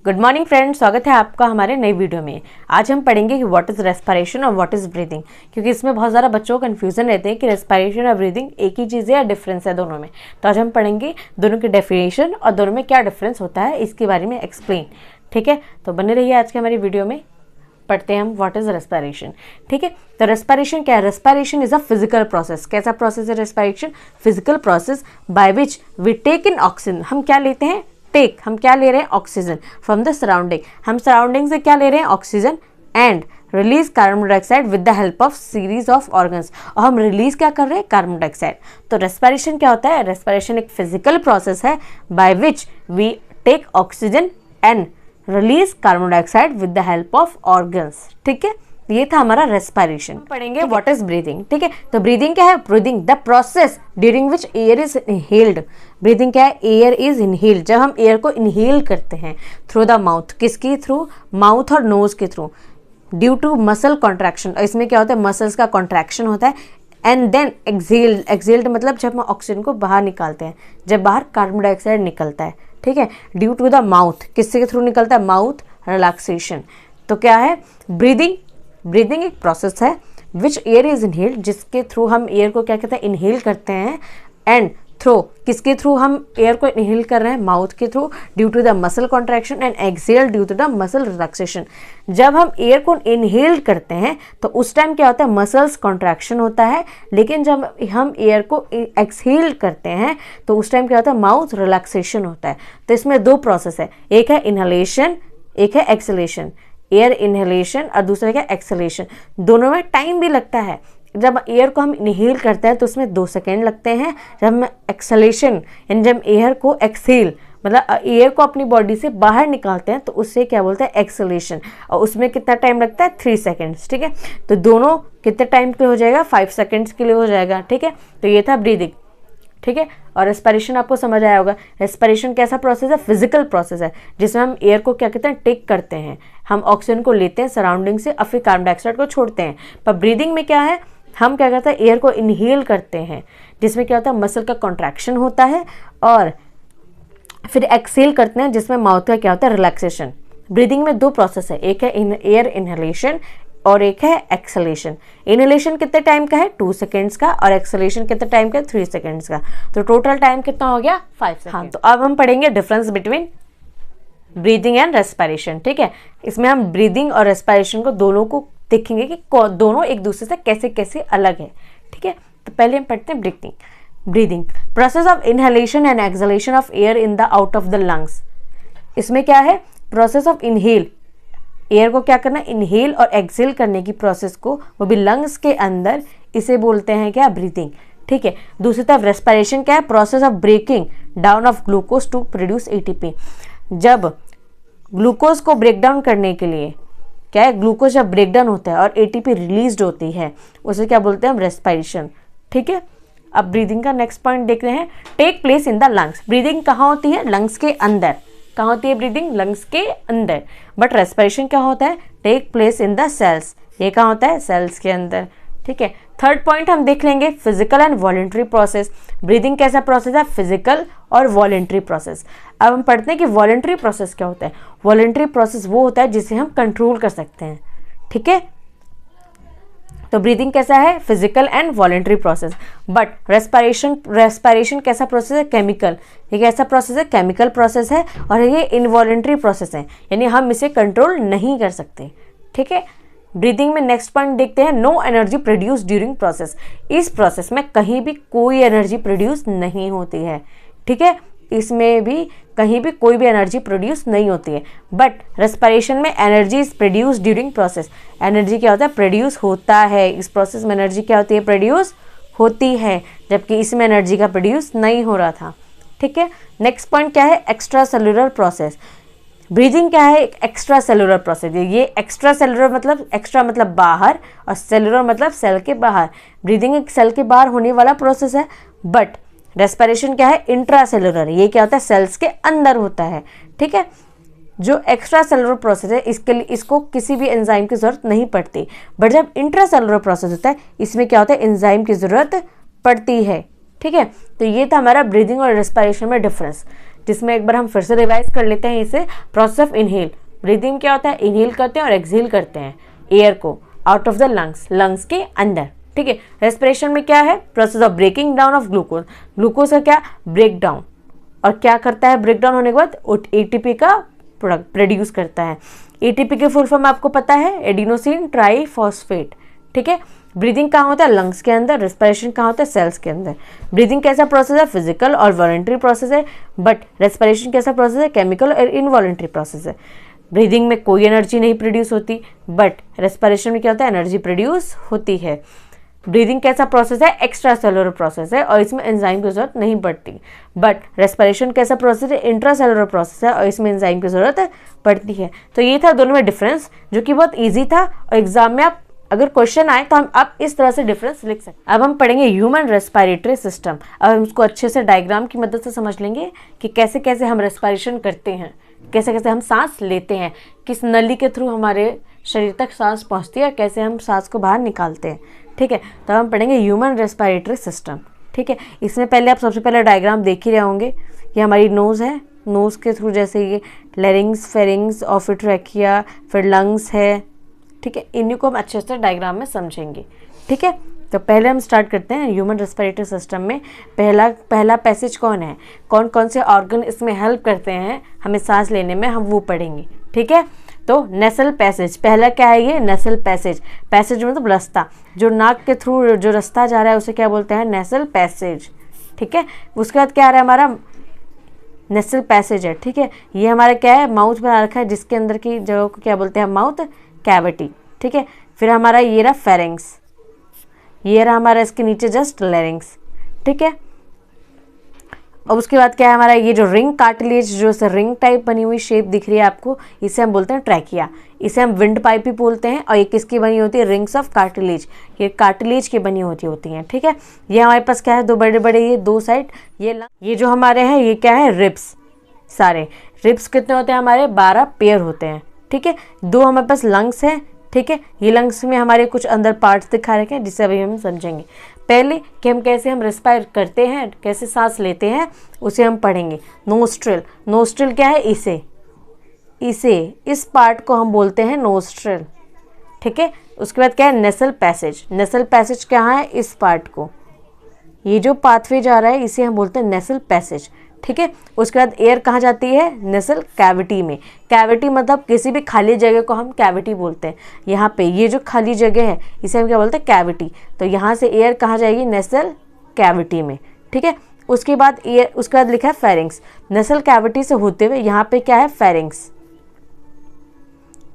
Good morning friends, स्वागत है आपका हमारे नई वीडियो में। आज हम पढ़ेंगे कि व्हाट इज रेस्पिरेशन और व्हाट इज ब्रीदिंग, क्योंकि इसमें बहुत ज़्यादा बच्चों को कन्फ्यूजन रहते हैं कि रेस्पिरेशन और ब्रीदिंग एक ही चीज़ है या डिफरेंस है दोनों में। तो आज हम पढ़ेंगे दोनों की डेफिनेशन और दोनों में क्या डिफरेंस होता है इसके बारे में एक्सप्लेन। ठीक है, तो बने रहिए आज के हमारी वीडियो में। पढ़ते हैं हम व्हाट इज रेस्पिरेशन। ठीक है, तो रेस्पिरेशन क्या है? Respiration is a physical process. कैसा प्रोसेस है respiration? Physical process by which we take in oxygen. हम क्या लेते हैं? हम क्या ले रहे हैं? Oxygen from the surrounding. हम सराउंडिंग से क्या ले रहे हैं? Oxygen. And release carbon dioxide with the help of series of organs. और हम रिलीज क्या कर रहे हैं? Carbon dioxide. तो रेस्पिरेशन क्या होता है? रेस्पिरेशन एक फिजिकल प्रोसेस है by which we take oxygen and release carbon dioxide with the help of organs. ठीक है, ये था हमारा रेस्पिरेशन। पढ़ेंगे व्हाट इज ब्रीदिंग। ठीक है, तो ब्रीदिंग क्या है? Breathing the process during which air is inhaled. Breathing क्या है? Air is inhaled. जब हम एयर को इनहेल करते हैं थ्रू द माउथ। किसके थ्रू? माउथ और नोज के through. Due to muscle contraction. इसमें क्या होता है? मसल्स का कॉन्ट्रैक्शन होता है। And then excelled. एक्सेल्ड मतलब जब हम ऑक्सीजन को बाहर निकालते हैं, जब बाहर कार्बन डाइऑक्साइड निकलता है। ठीक है, ड्यू टू द माउथ। किसके थ्रू निकलता है? Mouth relaxation. तो क्या है ब्रीदिंग? ब्रीदिंग एक प्रोसेस है विच एयर इज इनहेल्ड, जिसके थ्रू हम एयर को क्या कहते हैं? इनहेल करते हैं। एंड थ्रो, किसके थ्रू हम एयर को इनहेल कर रहे हैं? माउथ के through. Due to the muscle contraction and exhale due to the muscle relaxation. जब हम एयर को इनहेल करते हैं तो उस टाइम क्या होता है? मसल्स कॉन्ट्रैक्शन होता है। लेकिन जब हम एयर को एक्सहेल करते हैं तो उस टाइम क्या होता है? माउथ रिलैक्सेशन होता है। तो इसमें दो प्रोसेस है, एक है इनहेलेशन, एक है एक्सहेलेशन। एयर इनहेलेशन और दूसरा क्या? एक्सहेलेशन। दोनों में टाइम भी लगता है। जब एयर को हम इनहेल करते हैं तो उसमें 2 सेकेंड लगते हैं। जब हम एक्सहेलेशन यानी जब एयर को एक्सहेल मतलब एयर को अपनी बॉडी से बाहर निकालते हैं तो उससे क्या बोलते हैं? एक्सहेलेशन। और उसमें कितना टाइम लगता है? 3 सेकेंड्स। ठीक है, तो दोनों कितने टाइम के लिए हो जाएगा? 5 सेकेंड्स के लिए हो जाएगा। ठीक है, तो ये था ब्रीदिंग। ठीक है, और रेस्पिरेशन आपको समझ आया होगा। रेस्पिरेशन कैसा प्रोसेस है? फिजिकल प्रोसेस है जिसमें हम एयर को क्या कहते हैं? टेक करते हैं। हम ऑक्सीजन को लेते हैं सराउंडिंग से और फिर कार्बन डाइऑक्साइड को छोड़ते हैं। पर ब्रीदिंग में क्या है? हम क्या करते हैं? एयर को इनहेल करते हैं, जिसमें क्या होता है? मसल का कॉन्ट्रैक्शन होता है। और फिर एक्सहेल करते हैं, जिसमें माउथ का क्या होता है? रिलैक्सेशन। ब्रीदिंग में 2 प्रोसेस है, एक है एयर इनहेलेशन और एक है एक्सहेलेशन। इनहेलेशन कितने टाइम का है? 2 सेकेंड्स का। और एक्सहेलेशन कितने टाइम का? 3 सेकेंड्स का। तो टोटल टाइम कितना हो गया? 5 सेकेंड। हाँ, तो अब हम पढ़ेंगे difference between breathing and respiration. ठीक है, इसमें हम ब्रीदिंग और रेस्पिरेशन को दोनों को देखेंगे कि दोनों एक दूसरे से कैसे कैसे अलग है। ठीक है, तो पहले हम पढ़ते हैं breathing. Breathing process of inhalation and exhalation of air in the out of the lungs. इसमें क्या है? प्रोसेस ऑफ इनहेल, एयर को क्या करना? इनहेल और एक्सहेल करने की प्रोसेस को, वो भी लंग्स के अंदर, इसे बोलते हैं क्या? ब्रीदिंग। ठीक है, दूसरी तरफ रेस्पिरेशन क्या है? Process of breaking down of glucose to produce ATP. जब ग्लूकोज को ब्रेक डाउन करने के लिए क्या है? ग्लूकोज जब ब्रेक डाउन होता है और एटीपी रिलीज होती है, उसे क्या बोलते हैं हम? रेस्पिरेशन। ठीक है, अब ब्रीदिंग का नेक्स्ट पॉइंट देख रहे हैं। Take place in the lungs. Breathing कहाँ होती है? लंग्स के अंदर। कहाँ होती है ब्रीदिंग? लंग्स के अंदर। बट रेस्पिरेशन क्या होता है? Take place in the cells. ये कहाँ होता है? सेल्स के अंदर। ठीक है, थर्ड पॉइंट हम देख लेंगे, physical and voluntary process. Breathing कैसा प्रोसेस है? फिजिकल और वॉलेंट्री प्रोसेस। अब हम पढ़ते हैं कि वॉलेंट्री प्रोसेस क्या होता है। वॉलेंट्री प्रोसेस वो होता है जिसे हम कंट्रोल कर सकते हैं। ठीक है, तो ब्रीदिंग कैसा है? Physical and voluntary process. But respiration कैसा प्रोसेस है? केमिकल। ये कैसा प्रोसेस है? केमिकल प्रोसेस है। और ये इनवॉलेंट्री प्रोसेस है, यानी हम इसे कंट्रोल नहीं कर सकते। ठीक है, ब्रीदिंग में नेक्स्ट पॉइंट देखते हैं, no energy produce during process. इस प्रोसेस में कहीं भी कोई एनर्जी प्रोड्यूस नहीं होती है। ठीक है, इसमें भी कहीं भी कोई भी एनर्जी प्रोड्यूस नहीं होती है। बट रेस्पिरेशन में energy is produce during process. Energy क्या होता है? प्रोड्यूस होता है। इस प्रोसेस में एनर्जी क्या होती है? प्रोड्यूस होती है, जबकि इसमें एनर्जी का प्रोड्यूस नहीं हो रहा था। ठीक है, नेक्स्ट पॉइंट क्या है? Extra cellular process. ब्रीदिंग क्या है? एक एक्स्ट्रा सेलुलर प्रोसेस। ये एक्स्ट्रा सेलुलर मतलब, एक्स्ट्रा मतलब बाहर और सेलुलर मतलब सेल के बाहर। ब्रीदिंग एक सेल के बाहर होने वाला प्रोसेस है। बट रेस्पिरेशन क्या है? Intra cellular. ये क्या होता है? सेल्स के अंदर होता है। ठीक है, जो एक्स्ट्रा सेलुलर प्रोसेस है इसके लिए इसको किसी भी एंजाइम की जरूरत नहीं पड़ती। बट जब इंट्रा सेलुलर प्रोसेस होता है इसमें क्या होता है? एंजाइम की जरूरत पड़ती है। ठीक है, तो ये था हमारा ब्रीदिंग और रेस्पिरेशन में डिफरेंस। जिसमें एक बार हम फिर से रिवाइज कर लेते हैं इसे। प्रोसेस ऑफ इनहेल, ब्रीदिंग क्या होता है, इनहेल करते हैं और एक्सहेल करते हैं एयर को out of the lungs, lungs के अंदर, ठीक है। रेस्पिरेशन में क्या है, process of breaking down of glucose, glucose का क्या ब्रेक डाउन, और क्या करता है ब्रेक डाउन होने के बाद एटीपी का प्रोडक्ट प्रोड्यूस करता है। एटीपी की फुल फॉर्म आपको पता है, एडिनोसिन ट्राइफॉस्फेट, ठीक है। ब्रीदिंग कहाँ होता है, लंग्स के अंदर। रेस्पिरेशन कहाँ होता है, सेल्स के अंदर। ब्रीदिंग कैसा प्रोसेस है, फिजिकल और वॉलंटरी प्रोसेस है, बट रेस्पिरेशन कैसा प्रोसेस है, केमिकल और इनवॉलंटरी प्रोसेस है। ब्रीदिंग में कोई एनर्जी नहीं प्रोड्यूस होती, बट रेस्पिरेशन में क्या होता है, एनर्जी प्रोड्यूस होती है। ब्रीदिंग कैसा प्रोसेस है, एक्स्ट्रा सेलुलर प्रोसेस है और इसमें एंजाइम की जरूरत नहीं पड़ती, बट रेस्पिरेशन कैसा प्रोसेस है, इंट्रा सेलुलर प्रोसेस है और इसमें एंजाइम की जरूरत पड़ती है। तो ये था दोनों में डिफरेंस, जो कि बहुत ईजी था और एग्जाम में आप अगर क्वेश्चन आए तो हम आप इस तरह से डिफरेंस लिख सकते हैं। अब हम पढ़ेंगे ह्यूमन रेस्पिरेटरी सिस्टम। अब हम उसको अच्छे से डायग्राम की मदद से समझ लेंगे कि कैसे कैसे हम रेस्पिरेशन करते हैं, कैसे कैसे हम सांस लेते हैं, किस नली के थ्रू हमारे शरीर तक सांस पहुंचती है, कैसे हम सांस को बाहर निकालते हैं, ठीक है। तो हम पढ़ेंगे ह्यूमन रेस्पिरेटरी सिस्टम, ठीक है। इसमें पहले आप सबसे पहले डायग्राम देख ही रहे होंगे। ये हमारी नोज़ है, नोज़ के थ्रू जैसे ये लेरिंग्स, फेरिंग्स, ऑफिट्रैकिया, फिर लंग्स है, ठीक है। इन्हीं को हम अच्छे से डायग्राम में समझेंगे, ठीक है। तो पहले हम स्टार्ट करते हैं ह्यूमन रेस्पिरेटरी सिस्टम में। पहला पैसेज कौन है, कौन कौन से ऑर्गन इसमें हेल्प करते हैं हमें सांस लेने में, हम वो पढ़ेंगे, ठीक है। तो नेसल पैसेज, पहला क्या है ये, नेसल पैसेज। पैसेज मतलब रास्ता, जो नाक के थ्रू जो रास्ता जा रहा है उसे क्या बोलते हैं, नेसल पैसेज, ठीक है। उसके बाद क्या आ रहा है हमारा, नेसल पैसेज है, ठीक है। ये हमारा क्या है, माउथ बना रखा है, जिसके अंदर की जगह को क्या बोलते हैं, माउथ कैविटी, ठीक है। फिर हमारा ये रहा फेरिंग्स, ये रहा हमारा इसके नीचे जस्ट लेरिंग्स, ठीक है। और उसके बाद क्या है हमारा, ये जो रिंग कार्टिलेज, जो से रिंग टाइप बनी हुई शेप दिख रही है आपको, इसे हम बोलते हैं ट्रैकिया, इसे हम विंड पाइप भी बोलते हैं। और ये किसकी बनी होती है, रिंग्स ऑफ कार्टिलेज, ये कार्टिलेज की बनी होती हैं, ठीक है। ये हमारे पास क्या है, दो बड़े बड़े ये दो साइड, ये जो हमारे हैं ये क्या है, रिब्स। सारे रिब्स कितने होते हैं हमारे, 12 पेयर होते हैं, ठीक है। दो हमारे पास लंग्स हैं, ठीक है। ये लंग्स में हमारे कुछ अंदर पार्ट्स दिखा रखे हैं, जिसे अभी हम समझेंगे। पहले कि हम कैसे हम रेस्पायर करते हैं, कैसे सांस लेते हैं, उसे हम पढ़ेंगे। नोस्ट्रिल, नोस्ट्रिल क्या है, इस पार्ट को हम बोलते हैं नोस्ट्रिल, ठीक है। उसके बाद क्या है, नेसल पैसेज, नेसल पैसेज क्या है, इस पार्ट को, ये जो पाथवे जा रहा है इसे हम बोलते हैं नेसल पैसेज, ठीक है। उसके बाद एयर कहाँ जाती है, नेसल कैविटी में। कैविटी मतलब किसी भी खाली जगह को हम कैविटी बोलते हैं। यहाँ पे ये जो खाली जगह है इसे हम क्या बोलते हैं, कैविटी। तो यहाँ से एयर कहाँ जाएगी, नेसल कैविटी में, ठीक है। उसके बाद एयर, उसके बाद लिखा है फेरिंग्स, नेसल कैविटी से होते हुए यहाँ पे क्या है, फेरिंग्स।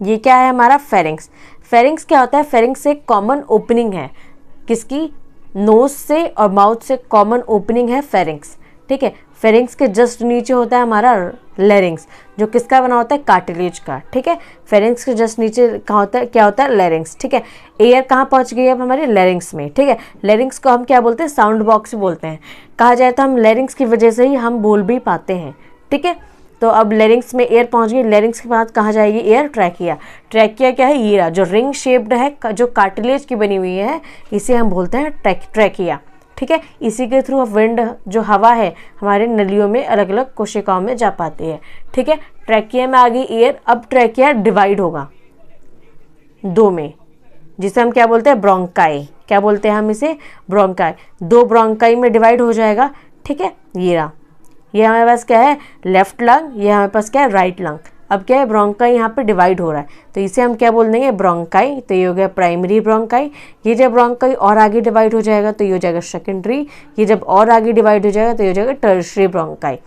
ये क्या है हमारा, फेरिंग्स। फेरिंग्स क्या होता है, फेरिंग्स एक कॉमन ओपनिंग है, किसकी, नोज से और माउथ से कॉमन ओपनिंग है फेरिंग्स, ठीक है। फेरिंग्स के जस्ट नीचे होता है हमारा लेरिंग्स, जो किसका बना होता है, कार्टिलेज का, ठीक है। फेरिंग्स के जस्ट नीचे कहाँ होता है, क्या होता है, लेरिंग्स, ठीक है। एयर कहाँ पहुँच गई अब हमारे, लेरिंग्स में, ठीक है। लेरिंग्स को हम क्या बोलते हैं, साउंड बॉक्स बोलते हैं। कहा जाए तो हम लेरिंग्स की वजह से ही हम बोल भी पाते हैं, ठीक है। तो अब लेरिंग्स में एयर पहुंच गई, लेरिंग्स के बाद कहाँ जाएगी एयर, ट्रैकिया। ट्रैकिया क्या है, ये जो रिंग शेप्ड है, जो कार्टिलेज की बनी हुई है, इसे हम बोलते हैं ट्रैकिया, ठीक है। इसी के थ्रू विंड, जो हवा है, हमारे नलियों में अलग अलग कोशिकाओं में जा पाती है, ठीक है। ट्रैकिया में आ गई एयर। अब ट्रैकिया डिवाइड होगा दो में, जिसे हम क्या बोलते हैं, ब्रोंकाई। क्या बोलते हैं हम इसे, ब्रोंकाई। दो ब्रोंकाई में डिवाइड हो जाएगा, ठीक है। ये हमारे पास क्या है, लेफ्ट लंग, ये हमारे पास क्या है, राइट लंग। अब क्या है, ब्रोंकाई यहाँ पे डिवाइड हो रहा है, तो इसे हम क्या बोल देंगे, ब्रोंकाई। तो ये हो गया प्राइमरी ब्रोंकाई। ये जब ब्रोंकाई और आगे डिवाइड हो जाएगा तो ये हो जाएगा सेकेंडरी। ये जब और आगे डिवाइड हो जाएगा तो ये हो जाएगा टर्शरी ब्रोंकाई,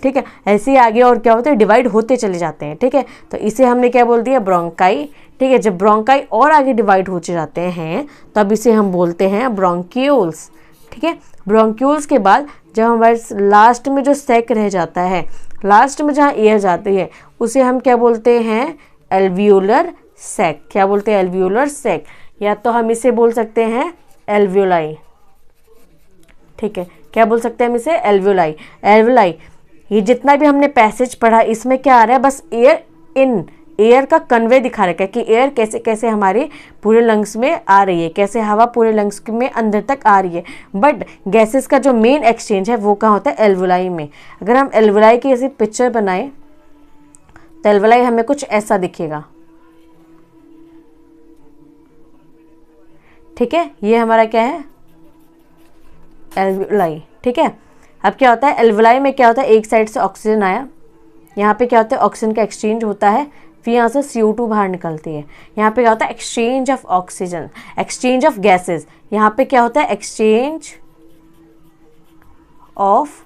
ठीक है। ऐसे ही आगे और क्या होता है, डिवाइड होते चले जाते हैं, ठीक है। तो इसे हमने क्या बोल दिया, ब्रोंकाई, ठीक है। जब ब्रोंकाई और आगे डिवाइड हो जाते हैं तब इसे हम बोलते हैं ब्रोंक्यूल्स, ठीक है। ब्रोंक्यूल्स के बाद जब हमारे लास्ट में जो सैक रह जाता है, लास्ट में जहाँ एयर जाती है, उसे हम क्या बोलते हैं, एल्वियोलर सैक। क्या बोलते हैं, एल्वियोलर सैक, या तो हम इसे बोल सकते हैं एल्वियोलाई, ठीक है। क्या बोल सकते हैं हम इसे, एल्वियोलाई। एल्वियोलाई, ये जितना भी हमने पैसेज पढ़ा इसमें क्या आ रहा है, बस एयर इन एयर का कन्वे दिखा रखा है कि एयर कैसे कैसे हमारे पूरे लंग्स में आ रही है, कैसे हवा पूरे लंग्स में अंदर तक आ रही है। बट गैसेस का जो मेन एक्सचेंज है वो कहाँ होता है, एल्वुलाई में। अगर हम एल्वुलाई की ऐसी पिक्चर बनाए तो एल्वुलाई हमें कुछ ऐसा दिखेगा, ठीक है। ये हमारा क्या है, एल्वुलाई, ठीक है। अब क्या होता है, एल्वुलाई में क्या होता है, एक साइड से ऑक्सीजन आया, यहाँ पे क्या होता है, ऑक्सीजन का एक्सचेंज होता है, फिर यहाँ से CO2 बाहर निकलती है। यहाँ पे क्या होता है, exchange of oxygen, exchange of gases. यहाँ पे क्या होता है, एक्सचेंज ऑफ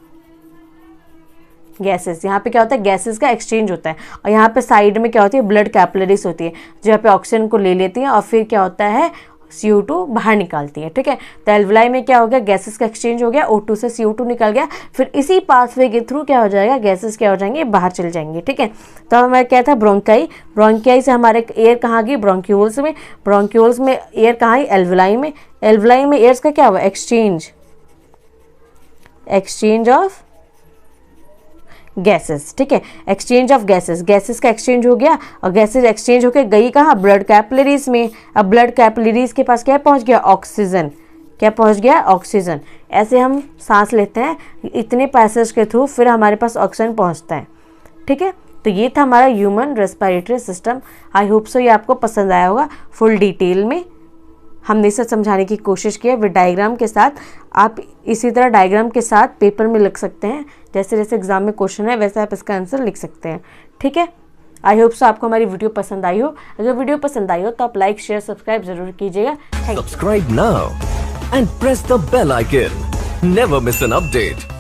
गैसेस। यहाँ पे क्या होता है, गैसेस का एक्सचेंज होता है। और यहाँ पे साइड में क्या होती है, ब्लड कैपिलरीज होती है, जो यहाँ पे ऑक्सीजन को ले लेती है और फिर क्या होता है, CO2 बाहर निकालती है, ठीक है। तो एल्वुलाई में क्या हो गया, गैसेस का एक्सचेंज हो गया, O2 से CO2 निकल गया, फिर इसी पाथवे के थ्रू क्या हो जाएगा, गैसेस क्या हो जाएंगे, बाहर चले जाएंगे, ठीक है। तो हमारा क्या था, ब्रोंकाई, ब्रोंकाई से हमारे एयर कहाँ गई, ब्रोंक्यूल्स में, ब्रोंक्यूल्स में एयर कहाँ आई, एल्वुलाई में, एल्वुलाई में एयर का क्या हुआ, एक्सचेंज, एक्सचेंज ऑफ गैसेस, ठीक है। एक्सचेंज ऑफ गैसेस, गैसेस का एक्सचेंज हो गया और गैसेस एक्सचेंज होकर गई कहाँ, ब्लड कैपिलरीज में। अब ब्लड कैपिलरीज के पास क्या पहुंच गया, ऑक्सीजन, क्या पहुंच गया, ऑक्सीजन। ऐसे हम सांस लेते हैं, इतने पैसेज के थ्रू फिर हमारे पास ऑक्सीजन पहुंचता है, ठीक है। तो ये था हमारा human respiratory system. I hope so ये आपको पसंद आया होगा। फुल डिटेल में हमने इसे समझाने की कोशिश की है विद डायग्राम के साथ। आप इसी तरह डायग्राम के साथ पेपर में लिख सकते हैं, जैसे जैसे एग्जाम में क्वेश्चन है वैसे आप इसका आंसर लिख सकते हैं, ठीक है। आई होप सो आपको हमारी वीडियो पसंद आई हो। अगर वीडियो पसंद आई हो तो आप लाइक शेयर सब्सक्राइब जरूर कीजिएगा। Subscribe now and press the bell icon, never miss an update.